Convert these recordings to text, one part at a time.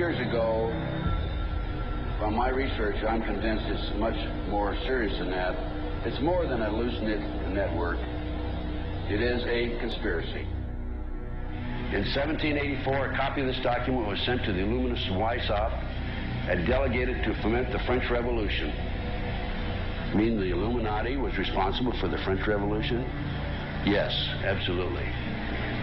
years ago, from my research, I'm convinced it's much more serious than that. It's more than a loose-knit network. It is a conspiracy. In 1784, a copy of this document was sent to the Illuminists Weishaupt and delegated to foment the French Revolution. You mean the Illuminati was responsible for the French Revolution? Yes, absolutely.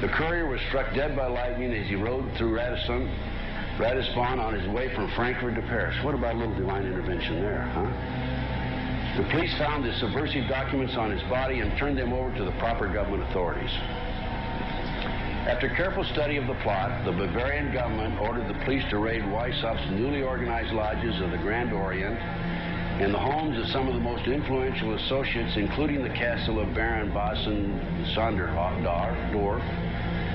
The courier was struck dead by lightning as he rode through Ratisbon on his way from Frankfurt to Paris. What about a little divine intervention there, huh? The police found the subversive documents on his body and turned them over to the proper government authorities. After careful study of the plot, the Bavarian government ordered the police to raid Weishaupt's newly organized lodges of the Grand Orient and the homes of some of the most influential associates, including the castle of Baron Basen-Sonderdorf.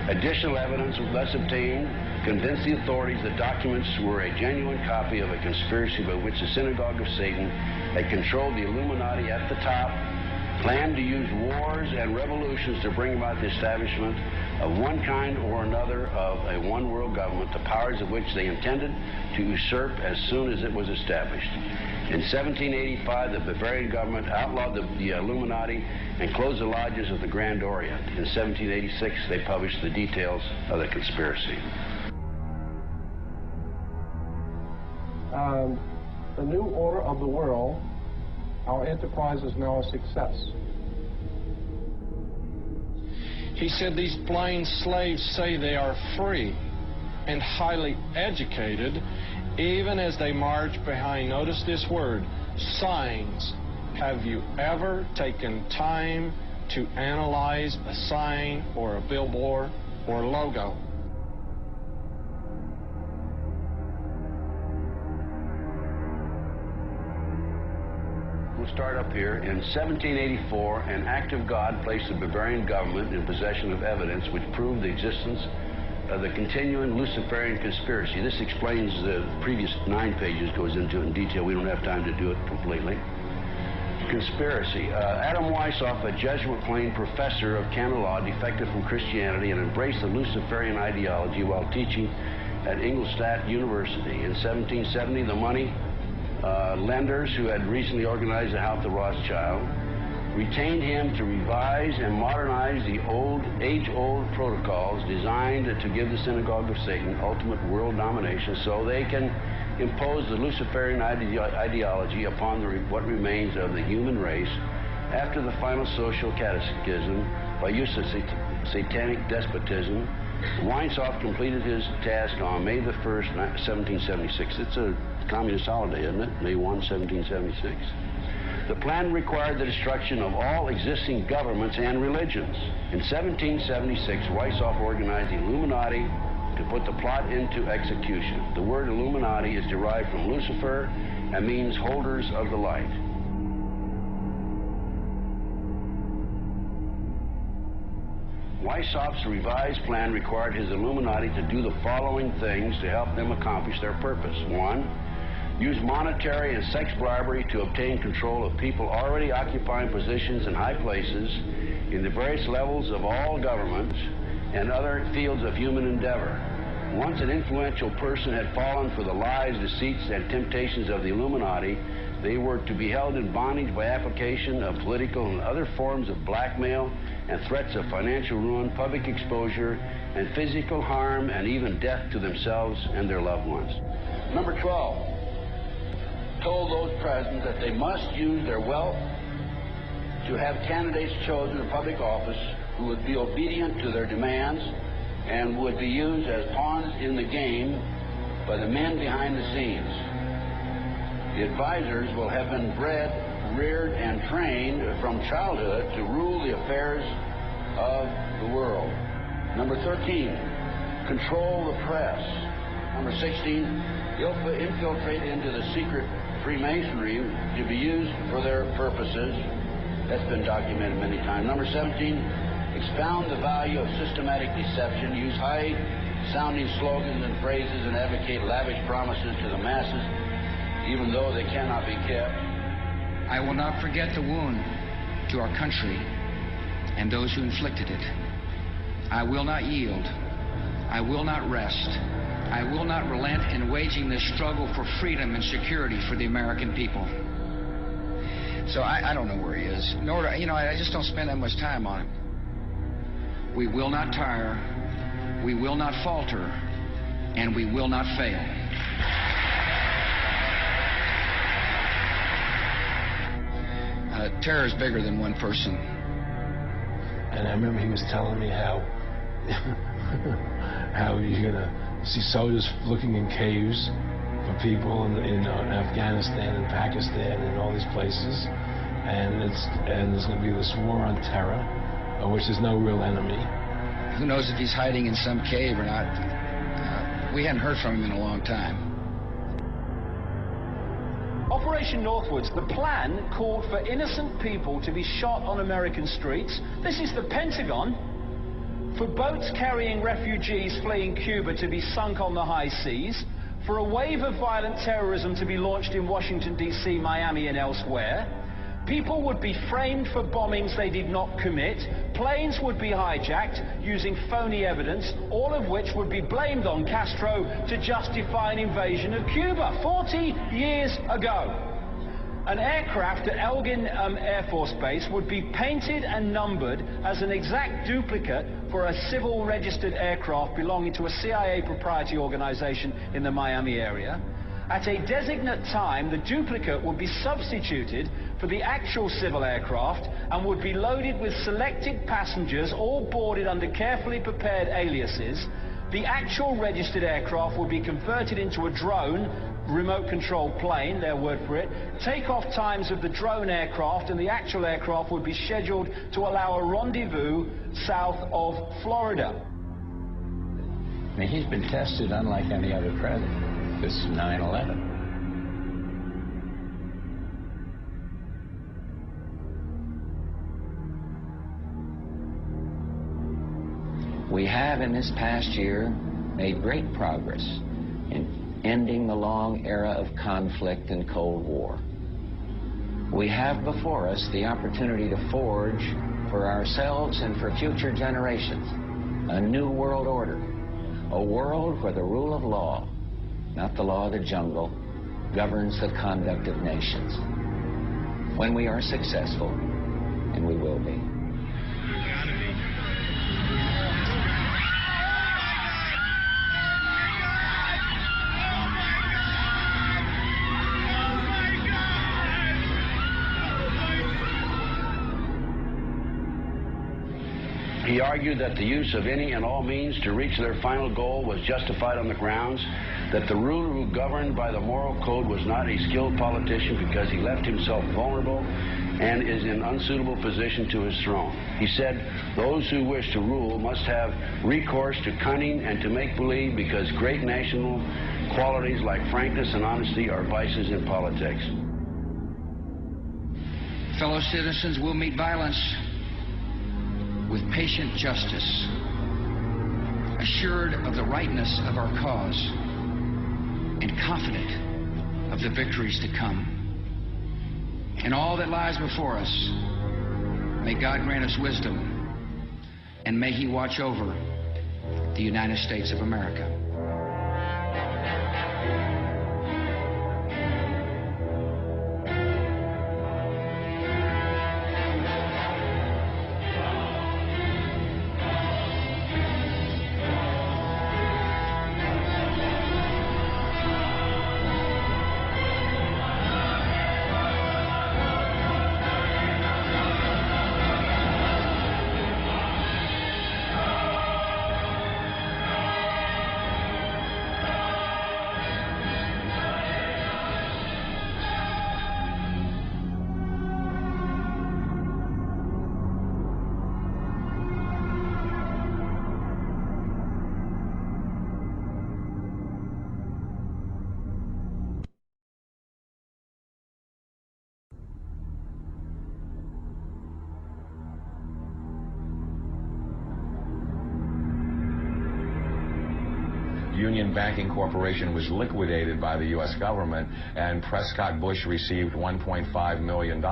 Additional evidence was thus obtained, convinced the authorities that documents were a genuine copy of a conspiracy by which the Synagogue of Satan had controlled the Illuminati at the top, planned to use wars and revolutions to bring about the establishment of one kind or another of a one-world government, the powers of which they intended to usurp as soon as it was established. In 1785, the Bavarian government outlawed the Illuminati and closed the lodges of the Grand Orient. In 1786, they published the details of the conspiracy. The new order of the world, our enterprise is now a success. He said these blind slaves say they are free and highly educated, even as they march behind, notice this word, signs. Have you ever taken time to analyze a sign or a billboard or logo? We'll start up here. In 1784, an act of God placed the Bavarian government in possession of evidence which proved the existence of the continuing Luciferian conspiracy. This explains the previous 9 pages, goes into it in detail. We don't have time to do it completely. Conspiracy. Adam Weishaupt, a Jesuit-trained professor of canon law, defected from Christianity and embraced the Luciferian ideology while teaching at Ingolstadt University. In 1770, the money lenders who had recently organized the House of Rothschild retained him to revise and modernize the age-old protocols designed to give the Synagogue of Satan ultimate world domination so they can impose the Luciferian ideology upon what remains of the human race after the final social cataclysm by use of satanic despotism. Weishaupt completed his task on May the 1st, 1776. It's a communist holiday, isn't it? May 1, 1776. The plan required the destruction of all existing governments and religions. In 1776, Weishaupt organized the Illuminati to put the plot into execution. The word Illuminati is derived from Lucifer and means holders of the light. Weishaupt's revised plan required his Illuminati to do the following things to help them accomplish their purpose. 1, use monetary and sex bribery to obtain control of people already occupying positions in high places in the various levels of all governments and other fields of human endeavor. Once an influential person had fallen for the lies, deceits, and temptations of the Illuminati, they were to be held in bondage by application of political and other forms of blackmail and threats of financial ruin, public exposure, and physical harm, and even death to themselves and their loved ones. Number 12, told those present that they must use their wealth to have candidates chosen to public office who would be obedient to their demands and would be used as pawns in the game by the men behind the scenes. The advisors will have been bred, reared, and trained from childhood to rule the affairs of the world. Number 13, control the press. Number 16, infiltrate into the secret Freemasonry to be used for their purposes. That's been documented many times. Number 17, expound the value of systematic deception, use high-sounding slogans and phrases, and advocate lavish promises to the masses, even though they cannot be kept. I will not forget the wound to our country and those who inflicted it. I will not yield. I will not rest I will not relent in waging this struggle for freedom and security for the American people. So I don't know where he is. Nor, I just don't spend that much time on him. We will not tire, we will not falter, and we will not fail. Terror is bigger than one person. And I remember he was telling me how you're going to see soldiers looking in caves for people in Afghanistan and Pakistan and all these places. And there's going to be this war on terror, of which there's no real enemy. Who knows if he's hiding in some cave or not? We hadn't heard from him in a long time. Operation Northwoods, the plan called for innocent people to be shot on American streets. This is the Pentagon. For boats carrying refugees fleeing Cuba to be sunk on the high seas. For a wave of violent terrorism to be launched in Washington, D.C., Miami, and elsewhere. People would be framed for bombings they did not commit. Planes would be hijacked using phony evidence, all of which would be blamed on Castro to justify an invasion of Cuba 40 years ago. An aircraft at Elgin Air Force Base would be painted and numbered as an exact duplicate for a civil registered aircraft belonging to a CIA proprietary organization in the Miami area. At a designate time, the duplicate would be substituted for the actual civil aircraft and would be loaded with selected passengers, all boarded under carefully prepared aliases. The actual registered aircraft would be converted into a drone, remote-controlled plane, their word for it. Takeoff times of the drone aircraft and the actual aircraft would be scheduled to allow a rendezvous south of Florida. I mean, he's been tested unlike any other president. This is 9/11. We have in this past year made great progress in ending the long era of conflict and Cold War. We have before us the opportunity to forge for ourselves and for future generations a new world order, a world where the rule of law, not the law of the jungle, governs the conduct of nations. When we are successful, and we will be. He argued that the use of any and all means to reach their final goal was justified on the grounds that the ruler who governed by the moral code was not a skilled politician because he left himself vulnerable and is in unsuitable position to his throne. He said those who wish to rule must have recourse to cunning and to make-believe because great national qualities like frankness and honesty are vices in politics. Fellow citizens will meet violence with patient justice, assured of the rightness of our cause, and confident of the victories to come. In all that lies before us, may God grant us wisdom, and may He watch over the United States of America. Union Banking Corporation was liquidated by the U.S. government, and Prescott Bush received $1.5 million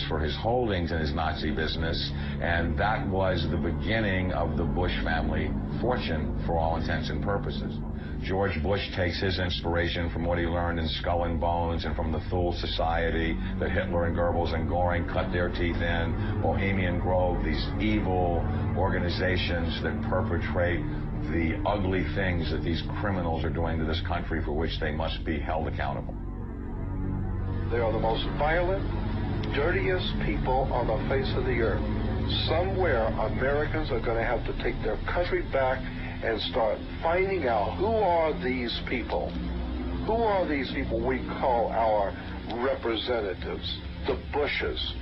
for his holdings in his Nazi business, and that was the beginning of the Bush family fortune for all intents and purposes. George Bush takes his inspiration from what he learned in Skull and Bones and from the Thule Society that Hitler and Goebbels and Goring cut their teeth in, Bohemian Grove, these evil organizations that perpetrate the ugly things that these criminals are doing to this country for which they must be held accountable. They are the most violent, dirtiest people on the face of the earth. Somewhere, Americans are going to have to take their country back and start finding out who are these people. Who are these people we call our representatives, the Bushes.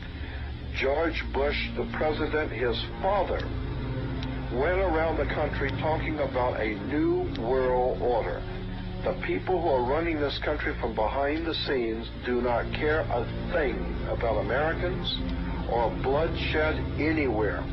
George Bush, the president, his father, went around the country talking about a new world order. The people who are running this country from behind the scenes do not care a thing about Americans or bloodshed anywhere.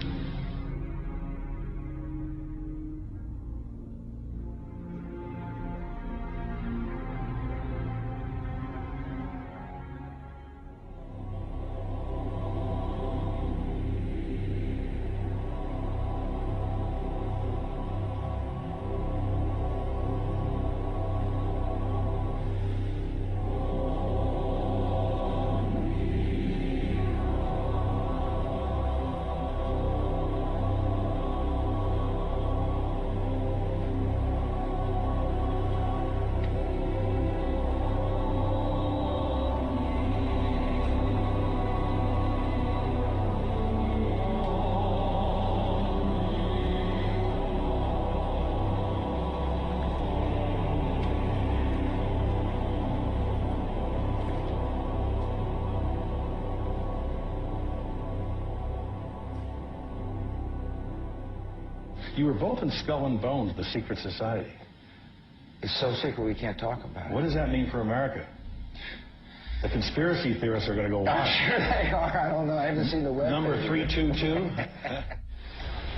You were both in Skull and Bones, the secret society. It's so secret we can't talk about it. What does that mean for America? The conspiracy theorists are going to go wild. I'm sure they are. I don't know. I haven't seen the web. Number 322.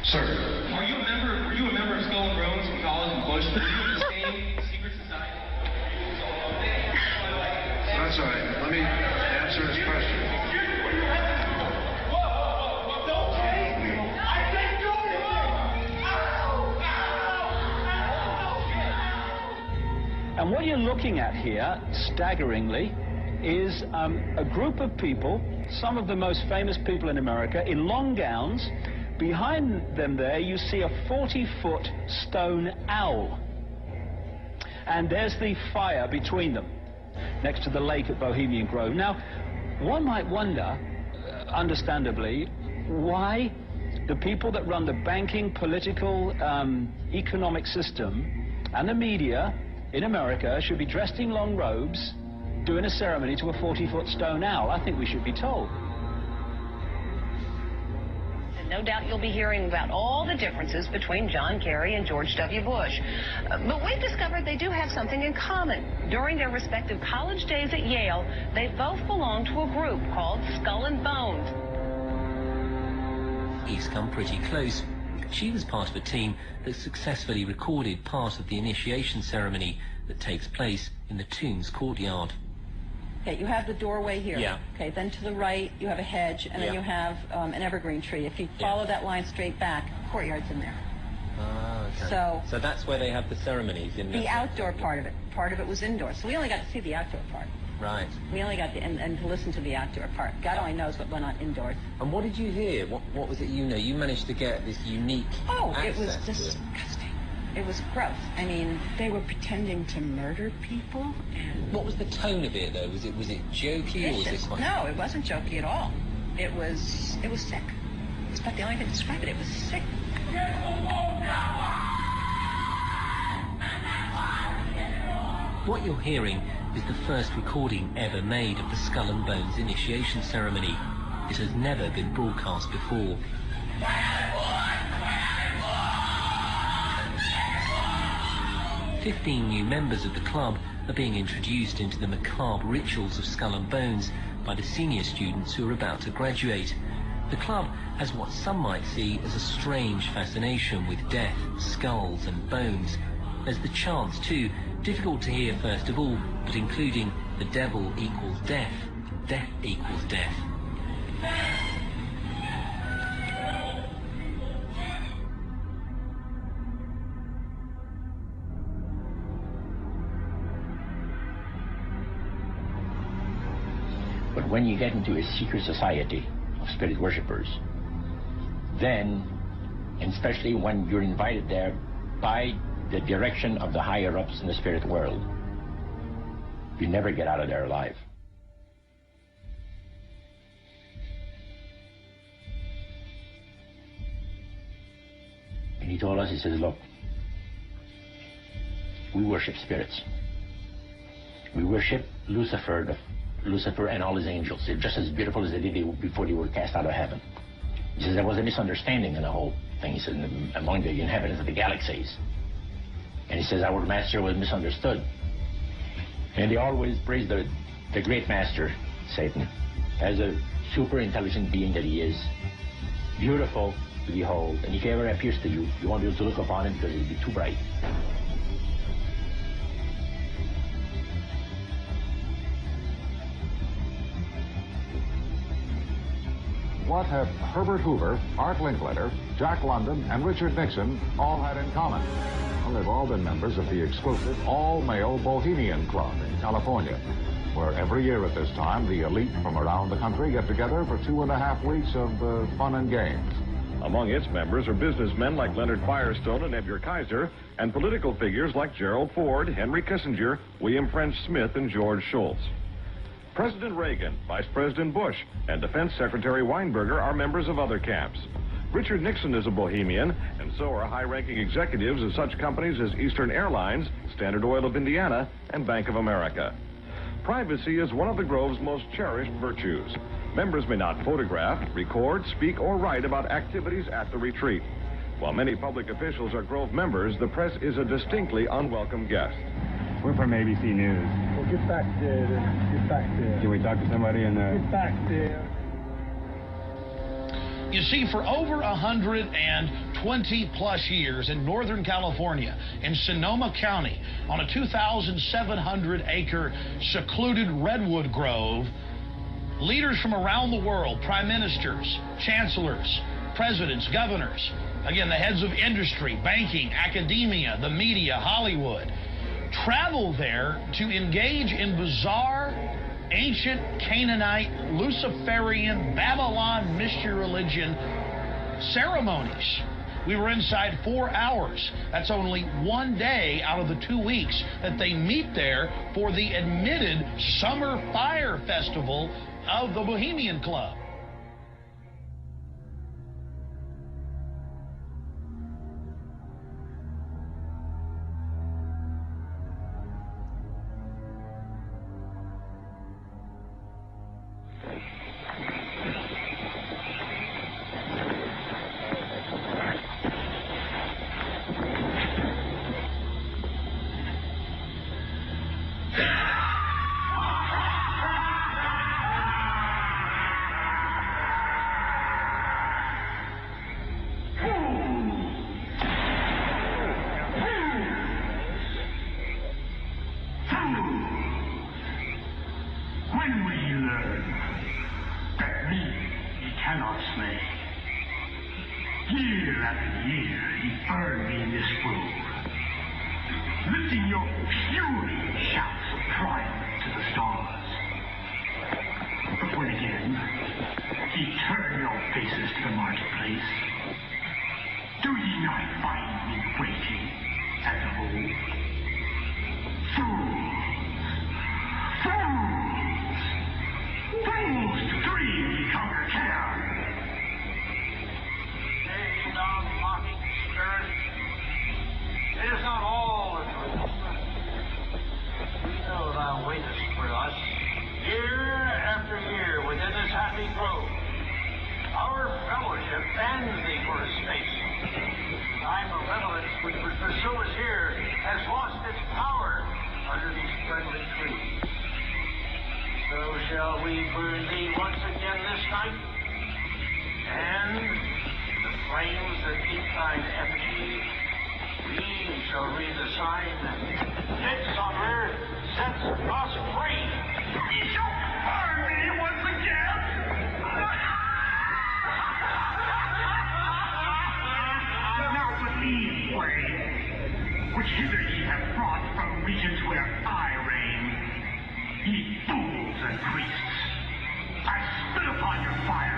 Sir, were you a member of Skull and Bones in college in Bush? Were you in the same secret society? That's all right. Let me answer his question. And what you're looking at here, staggeringly, is a group of people, some of the most famous people in America, in long gowns. Behind them there, you see a 40-foot stone owl. And there's the fire between them, next to the lake at Bohemian Grove. Now, one might wonder, understandably, why the people that run the banking, political, economic system and the media in America should be dressed in long robes, doing a ceremony to a 40-foot stone owl. I think we should be told. No doubt you'll be hearing about all the differences between John Kerry and George W. Bush. But we've discovered they do have something in common. During their respective college days at Yale, they both belonged to a group called Skull and Bones. He's come pretty close. She was part of a team that successfully recorded part of the initiation ceremony that takes place in the tomb's courtyard. Okay, you have the doorway here. Yeah. Okay, then to the right you have a hedge, and then you have an evergreen tree. If you follow that line straight back, courtyard's in there. Ah, okay. So that's where they have the ceremonies in the outdoor part of it. Part of it was indoor, so we only got to see the outdoor part. Right. We only got to, and to listen to the outdoor part. God only knows what went on indoors. And what did you hear? What was it you know? You managed to get this unique it was disgusting. It was gross. I mean, they were pretending to murder people. And what was the tone of it, though? Was it jokey or was it quite... No, it wasn't jokey at all. It was sick. It's about the only thing to describe it. It was sick. What you're hearing is the first recording ever made of the Skull and Bones initiation ceremony. It has never been broadcast before. 15 new members of the club are being introduced into the macabre rituals of Skull and Bones by the senior students who are about to graduate. The club has what some might see as a strange fascination with death, skulls and bones. as the chants too, difficult to hear first of all, but including the devil equals death, death equals death. But when you get into a secret society of spirit worshippers, then, and especially when you're invited there by the direction of the higher-ups in the spirit world, you never get out of there alive. And he told us, he says, look, we worship spirits. We worship Lucifer and all his angels. They're just as beautiful as they did before they were cast out of heaven. He says there was a misunderstanding in the whole thing. He said among the inhabitants of the galaxies. And he says our master was misunderstood. And they always praise the great master, Satan, as a super intelligent being that he is, beautiful to behold. And if he ever appears to you, you won't be able to look upon him because he'll be too bright. What have Herbert Hoover, Art Linkletter, Jack London, and Richard Nixon all had in common? Well, they've all been members of the exclusive all-male Bohemian Club in California, where every year at this time, the elite from around the country get together for 2.5 weeks of fun and games. Among its members are businessmen like Leonard Firestone and Edgar Kaiser, and political figures like Gerald Ford, Henry Kissinger, William French Smith, and George Shultz. President Reagan, Vice President Bush, and Defense Secretary Weinberger are members of other camps. Richard Nixon is a Bohemian, and so are high-ranking executives of such companies as Eastern Airlines, Standard Oil of Indiana, and Bank of America. Privacy is one of the Grove's most cherished virtues. Members may not photograph, record, speak, or write about activities at the retreat. While many public officials are Grove members, the press is a distinctly unwelcome guest. We're from ABC News. Well, get back there. Get back there. Can we talk to somebody in the... Get back there. You see, for over 120-plus years in Northern California, in Sonoma County, on a 2,700-acre secluded redwood grove, leaders from around the world, prime ministers, chancellors, presidents, governors, again, the heads of industry, banking, academia, the media, Hollywood, travel there to engage in bizarre, ancient Canaanite, Luciferian, Babylon mystery religion ceremonies. We were inside 4 hours. That's only one day out of the 2 weeks that they meet there for the admitted Summer Fire Festival of the Bohemian Club. Our fellowship ends thee for a space. Time of where I reign. Ye fools and priests, I spit upon your fire.